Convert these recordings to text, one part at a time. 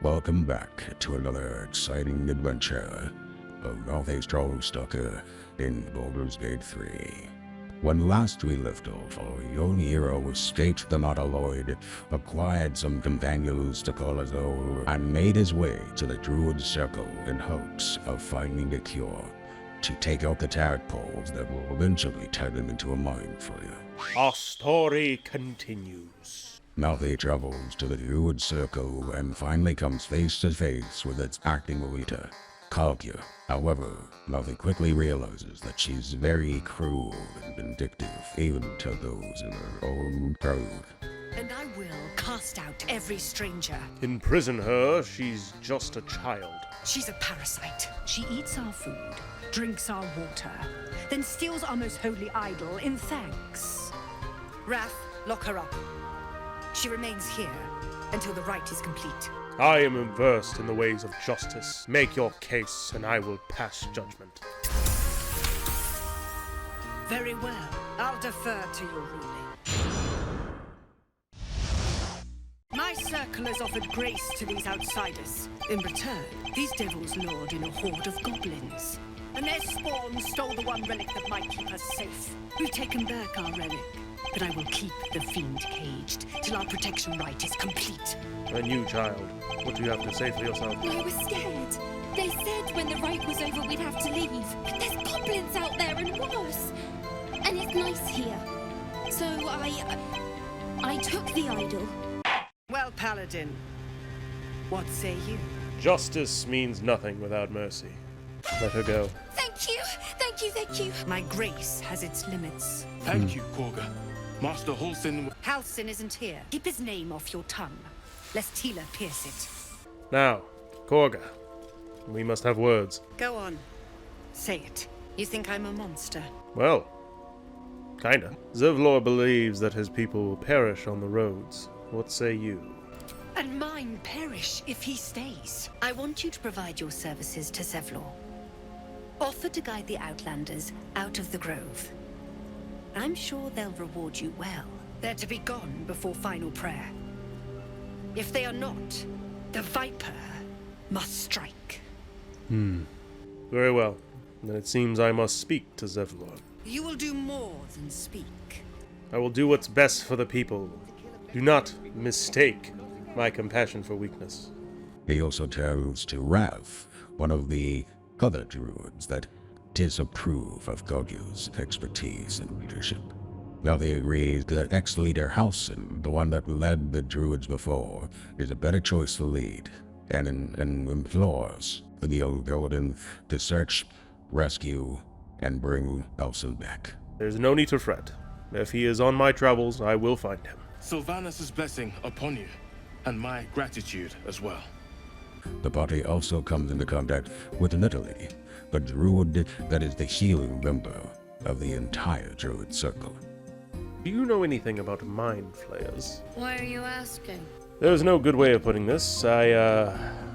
Welcome back to another exciting adventure of Mouthie StrongStalker in Baldur's Gate 3. When last we left off, our young hero escaped the Nautiloid, acquired some companions to Karlach, and made his way to the druid circle in hopes of finding a cure to take out the tadpoles that will eventually turn him into a mind flayer. Our story continues. Mouthie travels to the druid circle and finally comes face to face with its acting leader, Kagha. However, Mouthie quickly realizes that she's very cruel and vindictive, even to those in her own crowd. And I will cast out every stranger. Imprison her, she's just a child. She's a parasite. She eats our food, drinks our water, then steals our most holy idol in thanks. Raph, lock her up. She remains here until the rite is complete. I am immersed in the ways of justice. Make your case, and I will pass judgment. Very well. I'll defer to your ruling. My circle has offered grace to these outsiders. In return, these devils lord in a horde of goblins. And their spawn stole the one relic that might keep us safe. We've taken back our relic, but I will keep the fiend caged till our protection rite is complete. And you, child, what do you have to say for yourself? I was scared. They said when the rite was over we'd have to leave. But there's goblins out there and worse. And it's nice here. So I took the idol. Well, Paladin, what say you? Justice means nothing without mercy. Let her go. Thank you, thank you, thank you. My grace has its limits. Thank you, Kagha. Master Halsin... Halsin isn't here. Keep his name off your tongue, lest Tila pierce it. Now, Kagha, we must have words. Go on. Say it. You think I'm a monster? Well, kinda. Zevlor believes that his people will perish on the roads. What say you? And mine perish if he stays. I want you to provide your services to Zevlor. Offer to guide the Outlanders out of the grove. I'm sure they'll reward you well. They're to be gone before final prayer. If they are not, the Viper must strike. Very well. Then it seems I must speak to Zevlor. You will do more than speak. I will do what's best for the people. Do not mistake my compassion for weakness. He also tells to Raph, one of the other druids, that disapprove of Kagha's expertise and leadership. Mouthie agrees that ex-leader Halsin, the one that led the druids before, is a better choice to lead, and implores the young Paladin to search, rescue, and bring Halsin back. There's no need to fret. If he is on my travels, I will find him. Sylvanas' blessing upon you, and my gratitude as well. The party also comes into contact with Nettie, a druid that is the healing member of the entire druid circle. Do you know anything about mind flayers? Why are you asking? There's no good way of putting this. I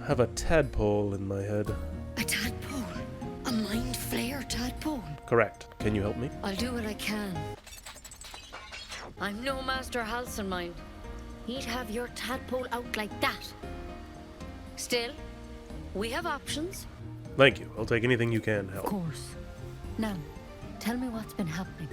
have a tadpole in my head. A tadpole? A mind flayer tadpole? Correct. Can you help me? I'll do what I can. I'm no Master Halsin, mind. He'd have your tadpole out like that. Still, we have options. Thank you. I'll take anything you can Of help. course. Now, tell me what's been happening.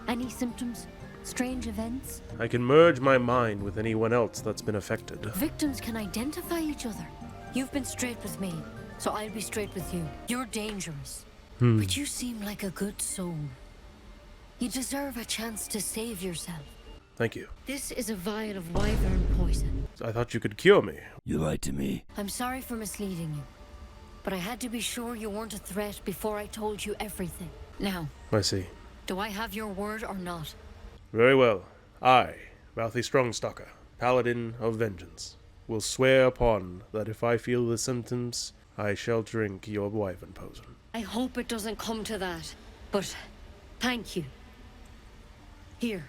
Any symptoms? Strange events? I can merge my mind with anyone else that's been affected. Victims can identify each other. You've been straight with me, so I'll be straight with you. You're dangerous, but you seem like a good soul. You deserve a chance to save yourself. Thank you. This is a vial of wyvern poison. I thought you could cure me. You lied to me. I'm sorry for misleading you, but I had to be sure you weren't a threat before I told you everything. Now, I see. do I have your word or not? Very well. I, Mouthie StrongStalker, Paladin of Vengeance, will swear upon that if I feel the symptoms, I shall drink your wyvern poison. I hope it doesn't come to that, but thank you. Here.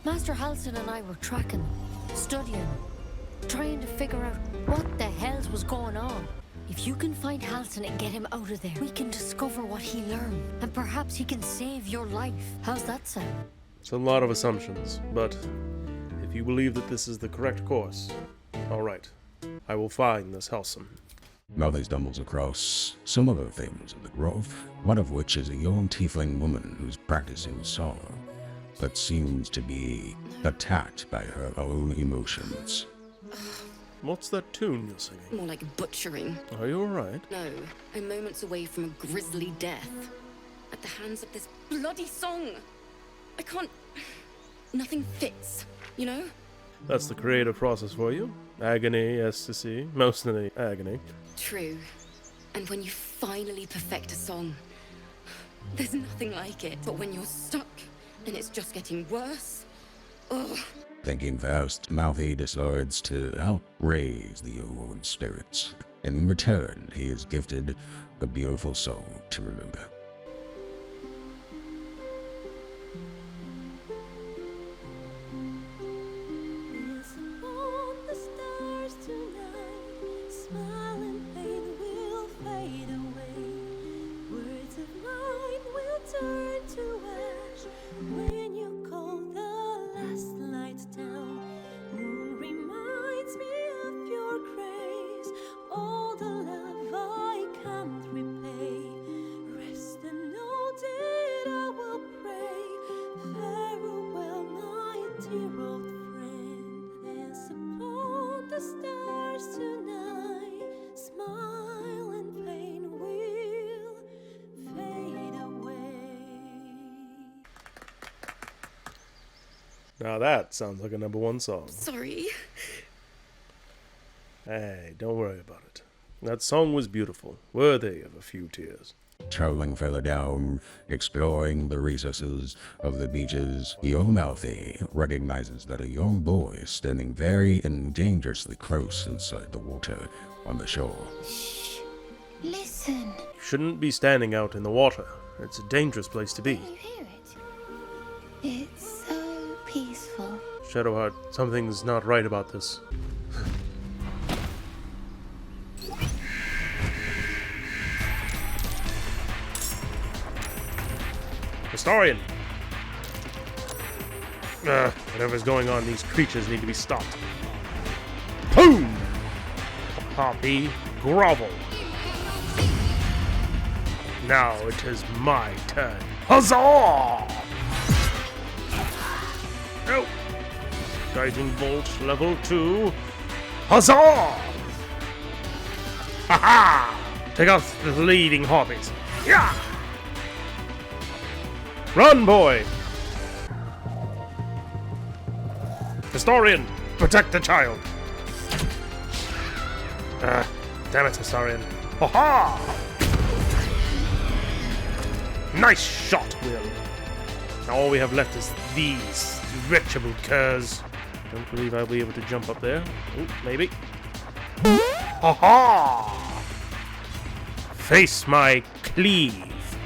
Master Halsin and I were tracking them, studying them, trying to figure out what the hells was going on. If you can find Halsin and get him out of there, we can discover what he learned, and perhaps he can save your life. How's that sound? It's a lot of assumptions, but If you believe that this is the correct course, all right. I will find this Halcyon. Mouthie stumbles across some other things in the grove, one of which is a young tiefling woman who's practicing song, but seems to be attacked by her own emotions. What's that tune you're singing? More like butchering. Are you alright? No, I'm moments away from a grisly death. At the hands of this bloody song. I can't... Nothing fits, you know? That's the creative process for you. Agony, ecstasy, mostly agony. True. And when you finally perfect a song, there's nothing like it. But when you're stuck, and it's just getting worse, ugh. Thinking fast, Mouthie decides to help raise the old spirits. In return, he is gifted a beautiful song to remember. Now that sounds like a #1 song. Sorry. Hey, don't worry about it. That song was beautiful, worthy of a few tears. Traveling further down, exploring the recesses of the beaches, young Mouthie recognizes that a young boy is standing very and dangerously close inside the water on the shore. Shh. Listen. You shouldn't be standing out in the water. It's a dangerous place to be. Can you hear it? It's so peaceful. Shadowheart, something's not right about this. Astarion! Whatever's going on, these creatures need to be stopped. Boom! Harpy, grovel. Now it is my turn. Huzzah! Nope. Guiding bolt level 2. Huzzah! Ha-ha! Take out the leading harpies. Yeah! Run, boy! Astarion, protect the child! Damn it, Astarion. Ha-ha! Nice shot, Wyll. Now all we have left is these wretchable curs. Don't believe I'll be able to jump up there. Ooh, maybe. Ha-ha! Face my cleave.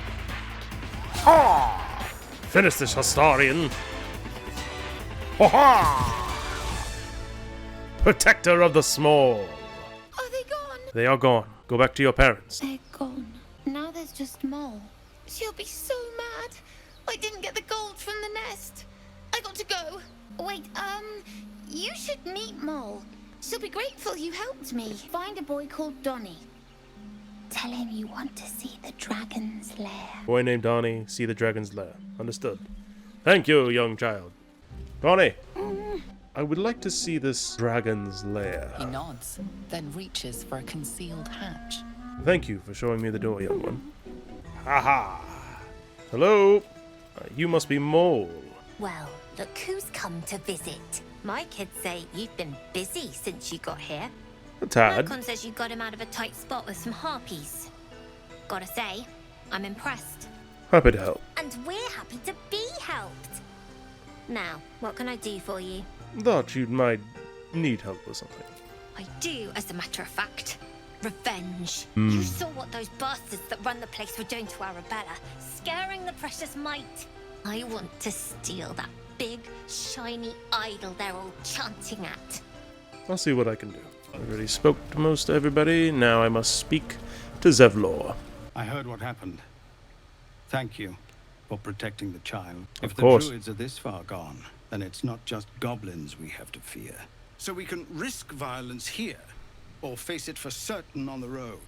Ha! Finish this, Astarion. Ha-ha! Protector of the small. Are they gone? They are gone. Go back to your parents. They're gone. Now there's just Mole. She'll be so mad. I didn't get the gold from the nest. I got to go. Wait, you should meet Mole. She'll be grateful you helped me. Find a boy called Donnie. Tell him you want to see the dragon's lair. Boy named Donnie, see the dragon's lair. Understood. Thank you, young child. Donnie, I would like to see this dragon's lair. He nods, then reaches for a concealed hatch. Thank you for showing me the door, young one. Haha. Hello? You must be Mole. Well, look who's come to visit. My kids say you've been busy since you got here. A tad. Malcolm says you got him out of a tight spot with some harpies. Gotta say, I'm impressed. Happy to help. And we're happy to be helped. Now, what can I do for you? Thought you might need help with something. I do, as a matter of fact. Revenge. You saw what those bastards that run the place were doing to Arabella, scaring the precious mite. I want to steal that big, shiny idol they're all chanting at. I'll see what I can do. I already spoke to most everybody, now I must speak to Zevlor. I heard what happened. Thank you for protecting the child. If Of course. the druids are this far gone, then it's not just goblins we have to fear. So we can risk violence here, or face it for certain on the road.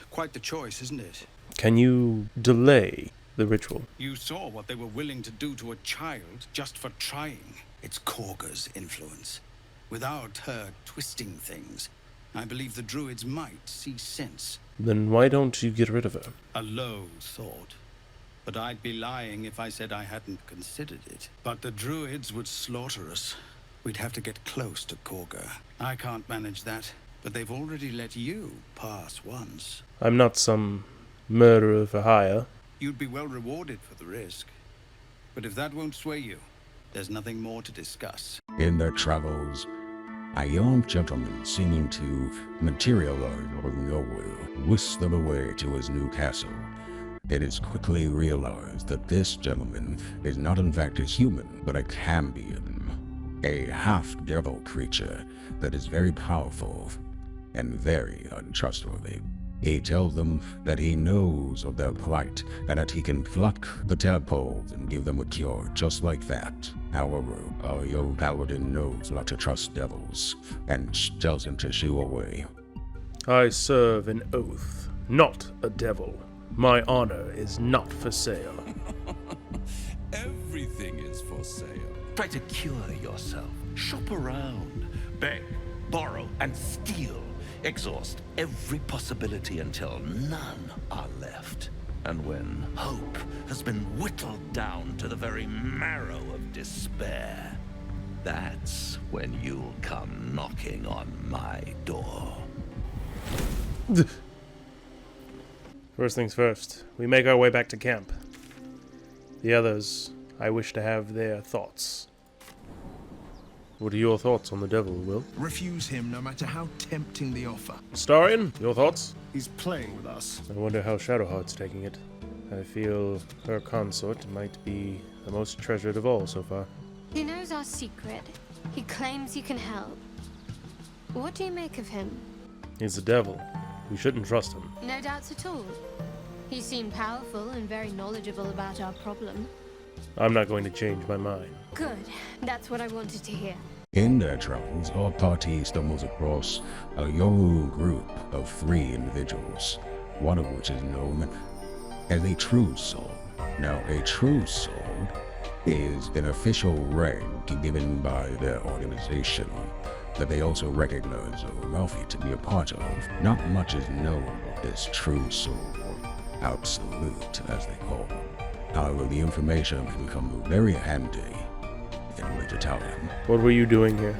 Quite the choice, isn't it? Can you delay the ritual? You saw what they were willing to do to a child just for trying. It's Kagha's influence. Without her twisting things, I believe the druids might see sense. Then why don't you get rid of her? A low thought. But I'd be lying if I said I hadn't considered it. But the druids would slaughter us. We'd have to get close to Kagha. I can't manage that, but they've already let you pass once. I'm not some murderer for hire. You'd be well rewarded for the risk. But if that won't sway you, there's nothing more to discuss. In their travels, a young gentleman seeming to materialize out of nowhere whisks them away to his new castle. It is quickly realized that this gentleman is not in fact a human, but a Cambion, a half-devil creature that is very powerful and very untrustworthy. He tells them that he knows of their plight and that he can pluck the tadpoles and give them a cure just like that. However, our young paladin knows not to trust devils and tells him to shoo away. I serve an oath, not a devil. My honor is not for sale. Everything is for sale. Try to cure yourself. Shop around. Beg, borrow, and steal. Exhaust every possibility until none are left. And when hope has been whittled down to the very marrow of despair, that's when you'll come knocking on my door. First things first, we make our way back to camp. The others, I wish to have their thoughts. What are your thoughts on the devil, Wyll? Refuse him no matter how tempting the offer. Astarion, your thoughts? He's playing with us. I wonder how Shadowheart's taking it. I feel her consort might be the most treasured of all so far. He knows our secret. He claims he can help. What do you make of him? He's the devil. We shouldn't trust him. No doubts at all. He seemed powerful and very knowledgeable about our problem. I'm not going to change my mind. Good. That's what I wanted to hear. In their travels, our party stumbles across a young group of 3 individuals, one of which is known as a true soul. Now, a true soul is an official rank given by their organization that they also recognize Mouthie to be a part of. Not much is known of this true soul, or absolute as they call them. However, the information can come very handy in later time. What were you doing here?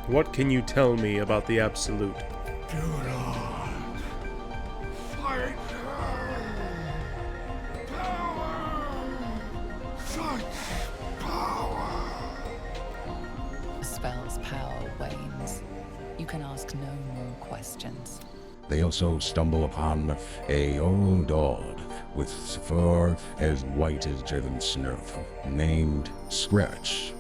What can you tell me about the Absolute? Do not fight her. Power. Such power. The spell's power wanes. You can ask no more questions. They also stumble upon a old dog with fur as white as driven snow, named Scratch.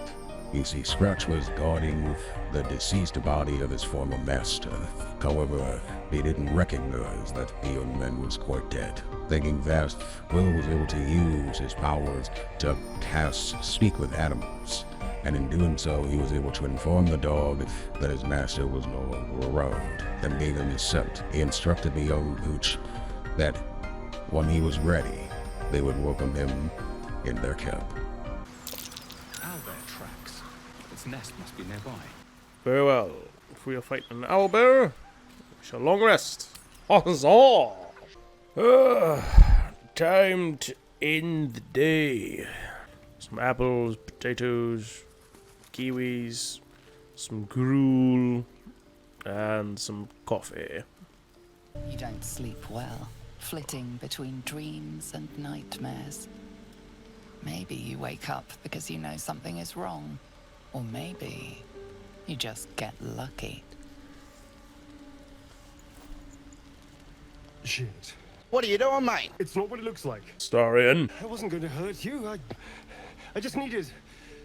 You see, Scratch was guarding the deceased body of his former master. However, he didn't recognize that the young man was quite dead. Thinking fast, Wyll was able to use his powers to cast Speak with Animals, and in doing so, he was able to inform the dog that his master was no longer around, and gave him his scent. He instructed the young pooch that when he was ready, they would welcome him in their camp. Owlbear tracks. Its nest must be nearby. Very well. If we are fighting an owlbear, we shall long rest. Huzzah! Time to end the day. Some apples, potatoes, kiwis, some gruel, and some coffee. You don't sleep well, flitting between dreams and nightmares. Maybe you wake up because you know something is wrong. Or maybe you just get lucky. Shit. What are you doing, mate? It's not what it looks like. Astarion. I wasn't going to hurt you. I just needed,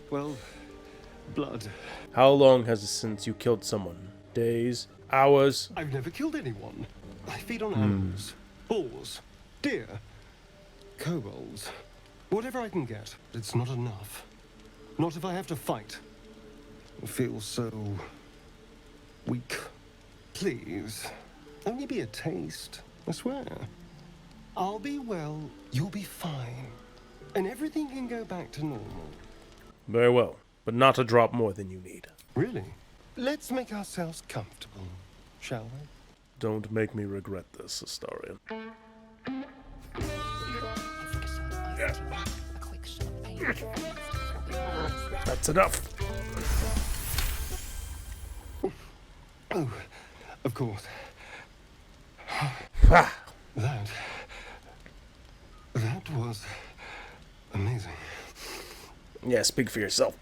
well, blood. How long has it since you killed someone? Days, hours. I've never killed anyone. I feed on animals, bulls, deer, kobolds, whatever I can get. It's not enough. Not if I have to fight. I feel so weak. Please, only be a taste, I swear. I'll be well, you'll be fine, and everything can go back to normal. Very well, but not a drop more than you need. Really? Let's make ourselves comfortable, shall we? Don't make me regret this, Astarion. That's enough. Oh, of course. That was amazing. Yeah, speak for yourself.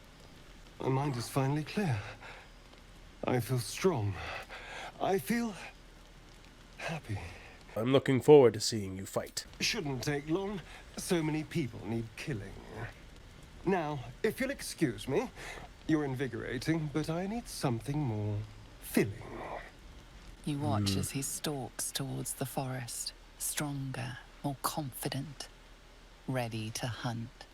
My mind is finally clear. I feel strong. I feel happy. I'm looking forward to seeing you fight. Shouldn't take long. So many people need killing. Now, if you'll excuse me, you're invigorating, but I need something more filling. You watch as he stalks towards the forest, stronger, more confident, ready to hunt.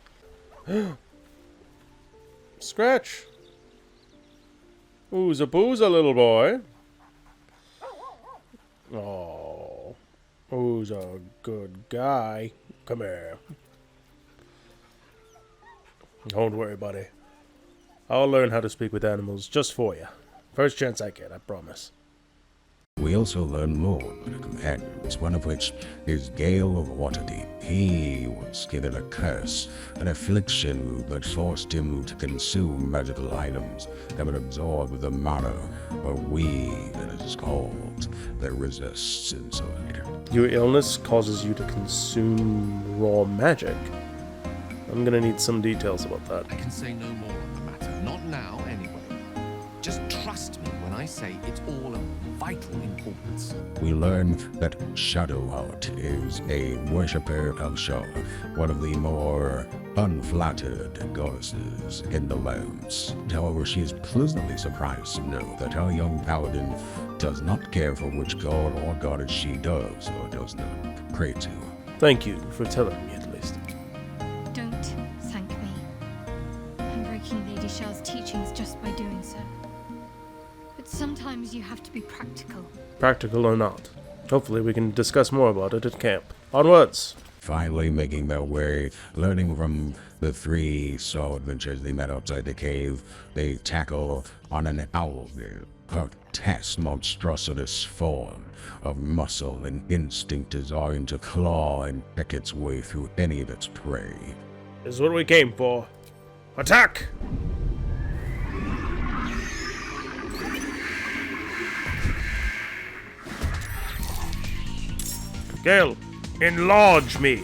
Scratch. Ooza booza, little boy. Oh, who's a good guy? Come here. Don't worry, buddy. I'll learn how to speak with animals just for you. First chance I get, I promise. We also learn more from the companions, one of which is Gale of Waterdeep. He was given a curse, an affliction that forced him to consume magical items that would absorb the mana, or weave, it is called, that resists inside. Your illness causes you to consume raw magic. I'm gonna need some details about that. I can say no more on the matter, not now anyway. Just trust me when I say it's all of vital importance. We learn that Shadowheart is a worshipper of Shaw, one of the more unflattered goddesses in the lands. However, she is pleasantly surprised to know that our young paladin does not care for which god or goddess she does or does not pray to. Thank you for telling me at least. Don't thank me. I'm breaking Lady Shell's teachings just by doing so. But sometimes you have to be practical. Practical or not. Hopefully we can discuss more about it at camp. Onwards! Finally making their way, learning from the three Saw adventures they met outside the cave, they tackle on an Owlbear, a grotesque monstrous form of muscle and instinct designed to claw and pick its way through any of its prey. This is what we came for. Attack! Gale, enlarge me!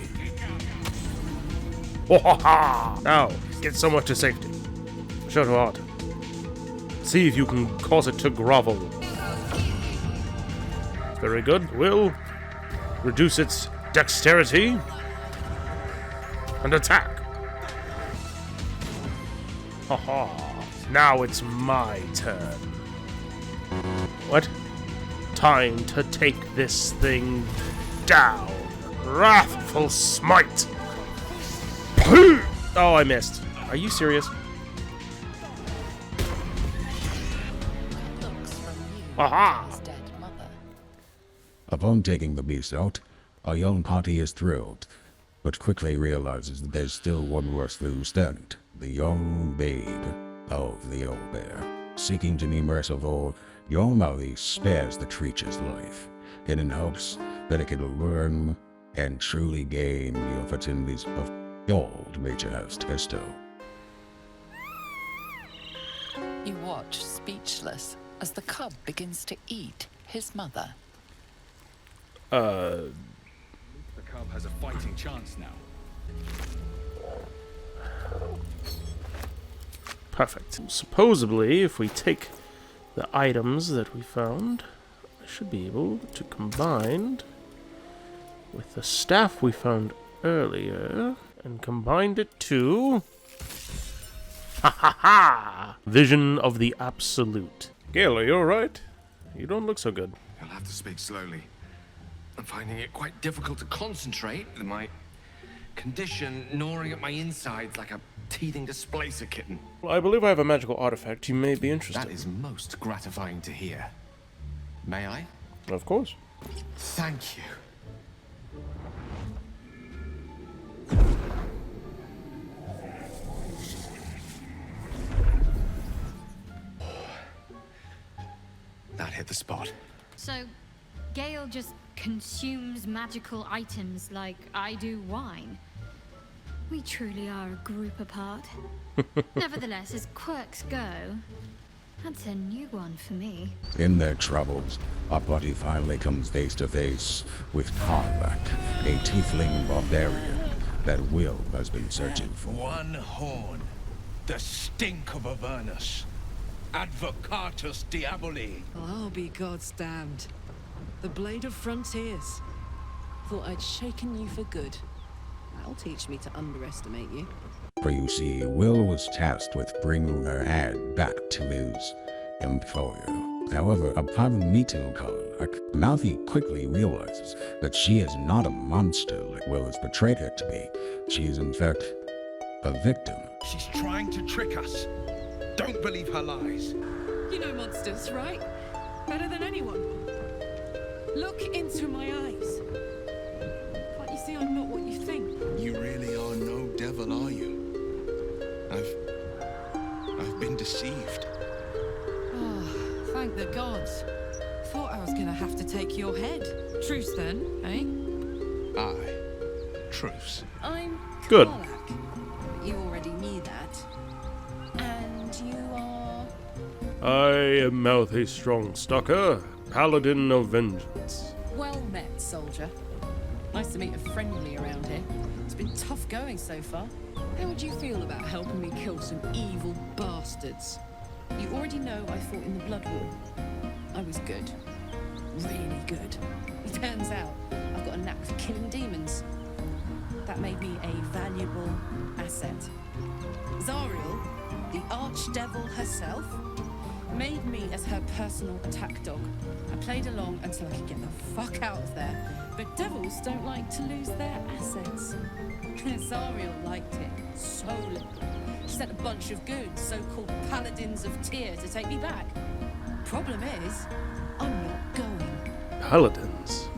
Ha! Now, get somewhere to safety. Shadowheart, see if you can cause it to grovel. Very good. Wyll, reduce its dexterity and attack. Ha! Now it's my turn. What? Time to take this thing down. Wrathful smite. Oh, I missed. Are you serious? Aha! Upon taking the beast out, our young party is thrilled, but quickly realizes that there's still one worse food stand, the young babe of the Owlbear. Seeking to be merciful, your Mouthie spares the creature's life, in hopes that it can learn and truly gain the opportunities of gold nature has to bestow. You watch, speechless, as the cub begins to eat his mother. The cub has a fighting chance now. Perfect. Supposedly, if we take the items that we found, I should be able to combine with the staff we found earlier and combined it to... Ha! Vision of the Absolute. Gale, are you alright? You don't look so good. You'll have to speak slowly. I'm finding it quite difficult to concentrate with my condition gnawing at my insides like a teething displacer kitten. Well, I believe I have a magical artifact you may be interested That is most gratifying to hear. May I? Of course. Thank you. That hit the spot. So, Gale just consumes magical items like I do wine. We truly are a group apart. Nevertheless, as quirks go, that's a new one for me. In their travels, our party finally comes face to face with Karlach, a tiefling barbarian that Wyll has been searching for. One horn. The stink of Avernus. Advocatus Diaboli. Well, I'll be God's damned. The Blade of Frontiers. Thought I'd shaken you for good. That'll teach me to underestimate you. For you see, Wyll was tasked with bringing her head back to his employer. However, upon meeting Karlach, Mouthie quickly realizes that she is not a monster like Wyll has portrayed her to be. She is, in fact, a victim. She's trying to trick us. Don't believe her lies. You know monsters, right? Better than anyone. Look into my eyes. Can't you see I'm not what you think? You really are no devil, are you? I've been deceived. Oh, thank the gods. Thought I was gonna have to take your head. Truce then, eh? Aye. Truce. I'm Good. Karlach. You already knew that. And you are... I am Mouthie StrongStalker, Paladin of Vengeance. Well met, soldier. Nice to meet a friendly around here. It's been tough going so far. How would you feel about helping me kill some evil bastards? You already know I fought in the Blood War. I was good. Really good. It turns out I've got a knack for killing demons. That made me a valuable asset. Zariel, the archdevil herself, made me as her personal attack dog. I played along until I could get the fuck out of there. But devils don't like to lose their assets. Zariel liked it so little. She sent a bunch of goons, so-called Paladins of Tyr, to take me back. Problem is, I'm not going. Paladins?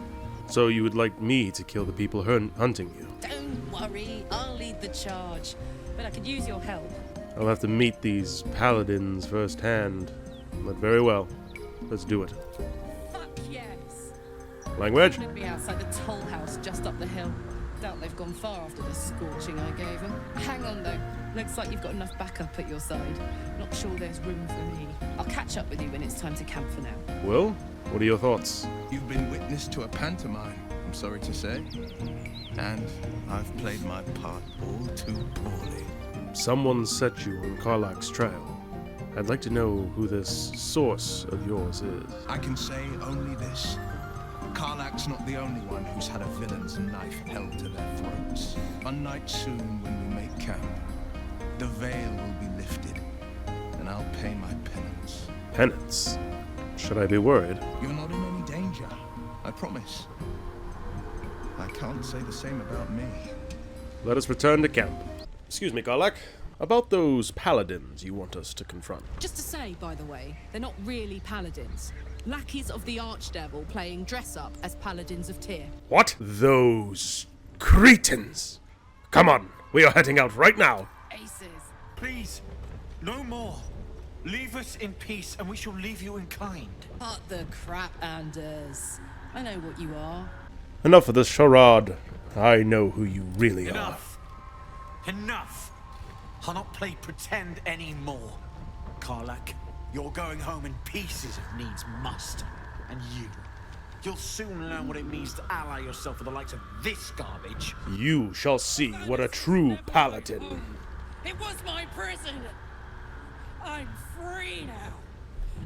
So you would like me to kill the people hunting you? Don't worry, I'll lead the charge. But I could use your help. I'll have to meet these paladins firsthand. But very well. Let's do it. Fuck yes. Language? Meet me outside the toll house just up the hill. Doubt they've gone far after the scorching I gave them. Hang on though. Looks like you've got enough backup at your side. Not sure there's room for me. I'll catch up with you when it's time to camp for now. Wyll, what are your thoughts? You've been witness to a pantomime, I'm sorry to say. And I've played my part all too poorly. Someone set you on Karlach's trail. I'd like to know who this source of yours is. I can say only this. Karlach's not the only one who's had a villain's knife held to their throats. One night soon when we make camp, the veil will be lifted, and I'll pay my penance. Penance? Should I be worried? You're not in any danger, I promise. I can't say the same about me. Let us return to camp. Excuse me, Karlach. About those paladins you want us to confront. Just to say, by the way, they're not really paladins. Lackeys of the Archdevil playing dress-up as Paladins of Tyr. What? Those cretins! Come on, we are heading out right now. Aces. Please, no more. Leave us in peace and we shall leave you in kind. Cut the crap, Anders. I know what you are. Enough of this charade. I know who you really Enough. Enough. I'll not play pretend anymore. Karlach, you're going home in pieces if needs must. And you'll soon learn what it means to ally yourself with the likes of this garbage. are. You shall see what a true paladin. It was my prison. I'm free now.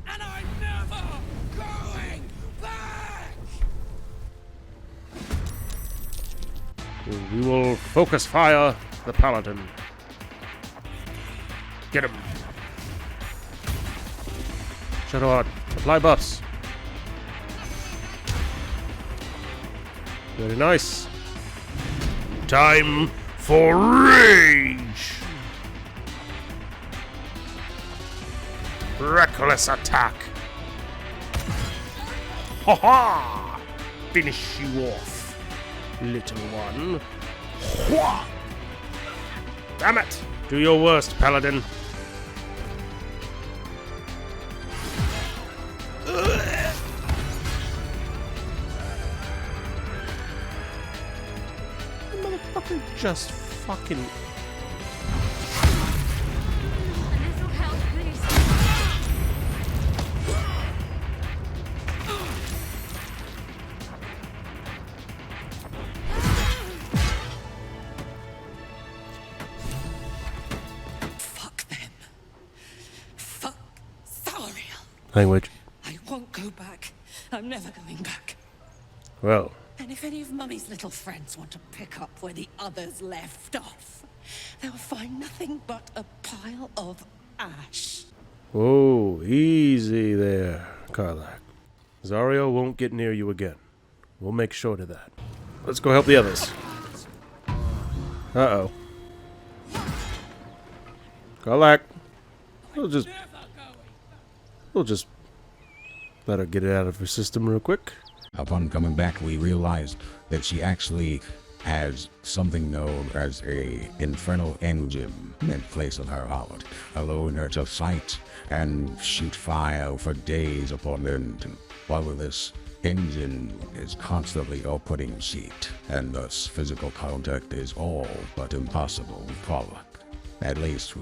And I'm never going back! We will focus fire the paladin. Get him. Sherrod, apply buffs. Very nice. Time for rage! Reckless attack! Ha ha! Finish you off, little one. Hwah! Damn it! Do your worst, Paladin. Motherfucker just fucking... A little help, please. Fuck them. Fuck Astarion. Language. I won't go back. I'm never going back. Well. And if any of Mummy's little friends want to pick up where the others left off, they'll find nothing but a pile of ash. Whoa, easy there, Karlach. Zariel won't get near you again. We'll make sure to that. Let's go help the others. Uh-oh. Karlach. We'll just let her get it out of her system real quick. Upon coming back, we realized that she actually has something known as a infernal engine in place of her heart, allowing her to fight and shoot fire for days upon end. While this engine is constantly outputting heat, and thus physical contact is all but impossible with Karlach, at least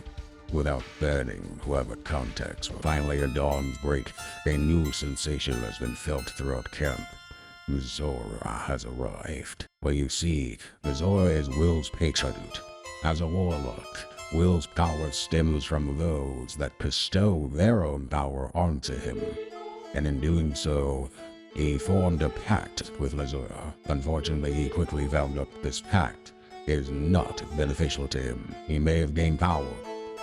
without burning whoever contacts her. Finally, at dawn's break, a new sensation has been felt throughout camp. Zora has arrived. Well, you see, Zora is Wyll's patron. As a warlock, Wyll's power stems from those that bestow their own power onto him. And in doing so, he formed a pact with Zora. Unfortunately, he quickly found out this pact is not beneficial to him. He may have gained power,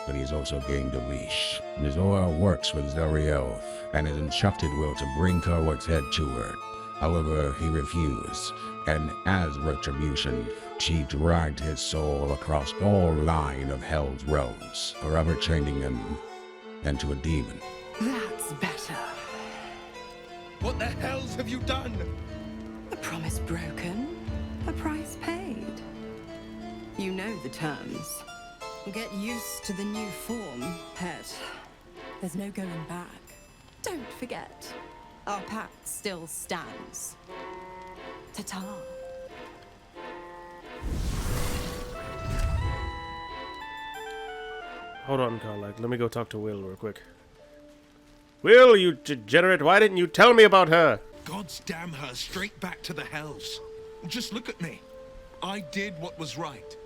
but he's also gained a leash. Zora works with Zariel and has instructed Wyll to bring Karlach's head to her. However, he refused, and as retribution, she dragged his soul across all 9 of Hell's realms, forever chaining him into a demon. That's better. What the hells have you done? A promise broken, a price paid. You know the terms. Get used to the new form, pet. There's no going back. Don't forget, our pact still stands. Ta-ta. Hold on, Karlach. Let me go talk to Wyll real quick. Wyll, you degenerate! Why didn't you tell me about her? God's damn her straight back to the hells. Just look at me. I did what was right,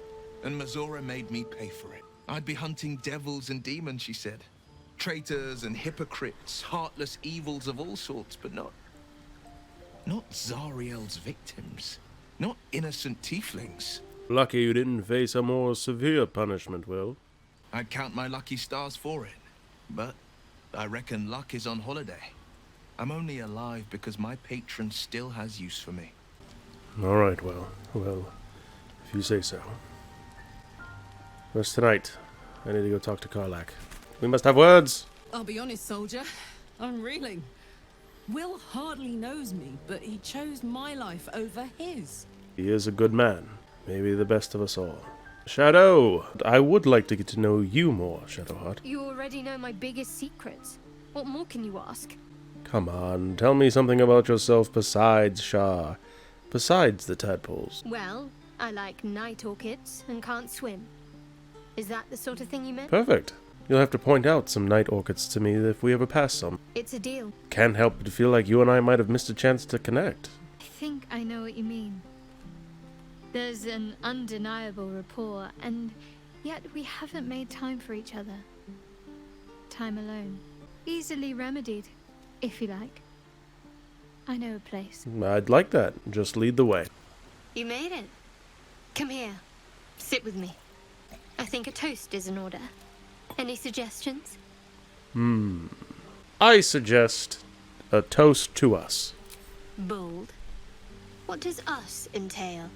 and Mazora made me pay for it. I'd be hunting devils and demons, she said. Traitors and hypocrites, heartless evils of all sorts, but not Zariel's victims. Not innocent tieflings. Lucky you didn't face a more severe punishment, Wyll. I'd count my lucky stars for it, but I reckon luck is on holiday. I'm only alive because my patron still has use for me. Alright, well, if you say so. Where's tonight? I need to go talk to Karlach. We must have words! I'll be honest, soldier. I'm reeling. Wyll hardly knows me, but he chose my life over his. He is a good man. Maybe the best of us all. Shadow! I would like to get to know you more, Shadowheart. You already know my biggest secrets. What more can you ask? Come on, tell me something about yourself besides Shah. Besides the tadpoles. Well, I like night orchids and can't swim. Is that the sort of thing you meant? Perfect. You'll have to point out some night orchids to me if we ever pass some. It's a deal. Can't help but feel like you and I might have missed a chance to connect. I think I know what you mean. There's an undeniable rapport, and yet we haven't made time for each other. Time alone. Easily remedied, if you like. I know a place. I'd like that. Just lead the way. You made it. Come here. Sit with me. I think a toast is in order. Any suggestions? I suggest a toast to us. Bold. What does us entail?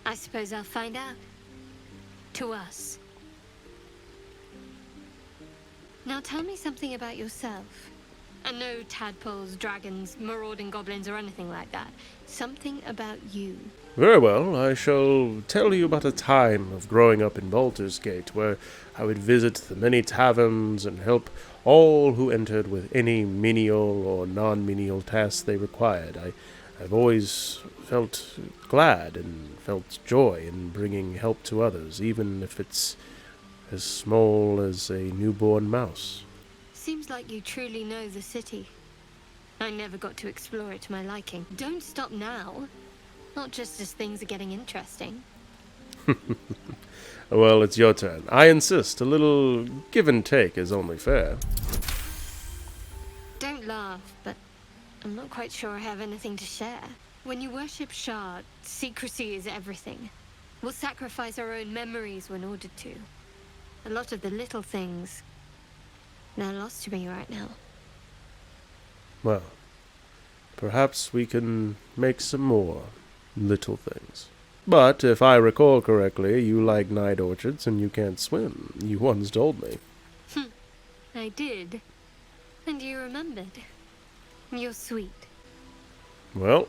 I suppose I'll find out. To us. Now tell me something about yourself. And no tadpoles, dragons, marauding goblins, or anything like that. Something about you. Very well, I shall tell you about a time of growing up in Baldur's Gate, where I would visit the many taverns and help all who entered with any menial or non-menial tasks they required. I've always felt glad and felt joy in bringing help to others, even if it's as small as a newborn mouse. Seems like you truly know the city. I never got to explore it to my liking. Don't stop now. Not just as things are getting interesting. Well, it's your turn. I insist. A little give and take is only fair. Don't laugh, but I'm not quite sure I have anything to share. When you worship Shard, secrecy is everything. We'll sacrifice our own memories when ordered to. A lot of the little things, they're lost to me right now. Well, perhaps we can make some more little things. But if I recall correctly, you like night orchards and you can't swim. You once told me. I did. And you remembered. You're sweet. Well,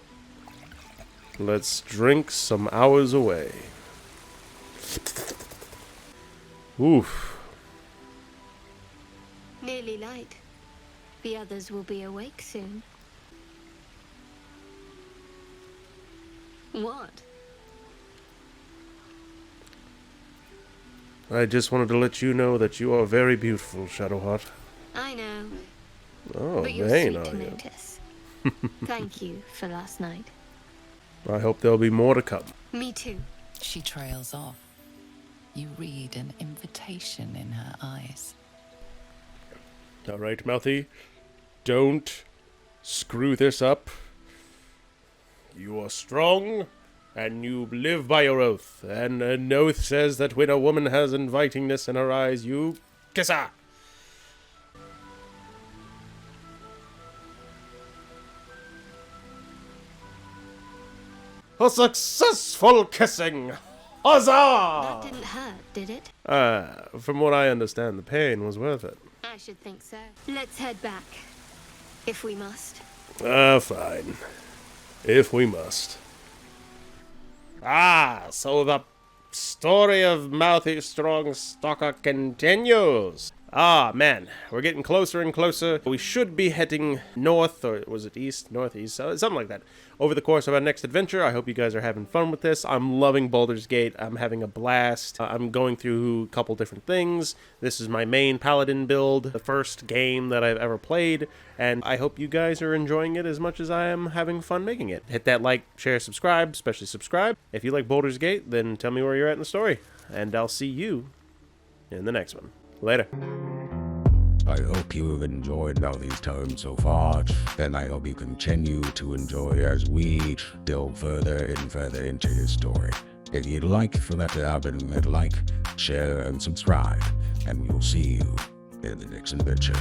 let's drink some hours away. Oof. Nearly light. The others will be awake soon. What? I just wanted to let you know that you are very beautiful, Shadowheart. I know. Oh, but you're vain, sweet are to you? notice. Thank you for last night. I hope there'll be more to come. Me too. She trails off. You read an invitation in her eyes. All right, Mouthie. Don't screw this up. You are strong, and you live by your oath. And an oath says that when a woman has invitingness in her eyes, you kiss her. A successful kissing! Huzzah! That didn't hurt, did it? From what I understand, the pain was worth it. I should think so. Let's head back. If we must. Fine. If we must. So the story of Mouthie StrongStalker continues. Man, we're getting closer and closer. We should be heading north, or was it east, northeast, something like that, over the course of our next adventure. I hope you guys are having fun with this. I'm loving Baldur's Gate. I'm having a blast. I'm going through a couple different things. This is my main Paladin build, the first game that I've ever played, and I hope you guys are enjoying it as much as I am having fun making it. Hit that like, share, subscribe, especially subscribe. If you like Baldur's Gate, then tell me where you're at in the story, and I'll see you in the next one. Later. I hope you have enjoyed Mouthie's time so far, and I hope you continue to enjoy as we delve further and further into his story. If you'd like for that to happen, hit like, share, and subscribe, and we will see you in the next adventure.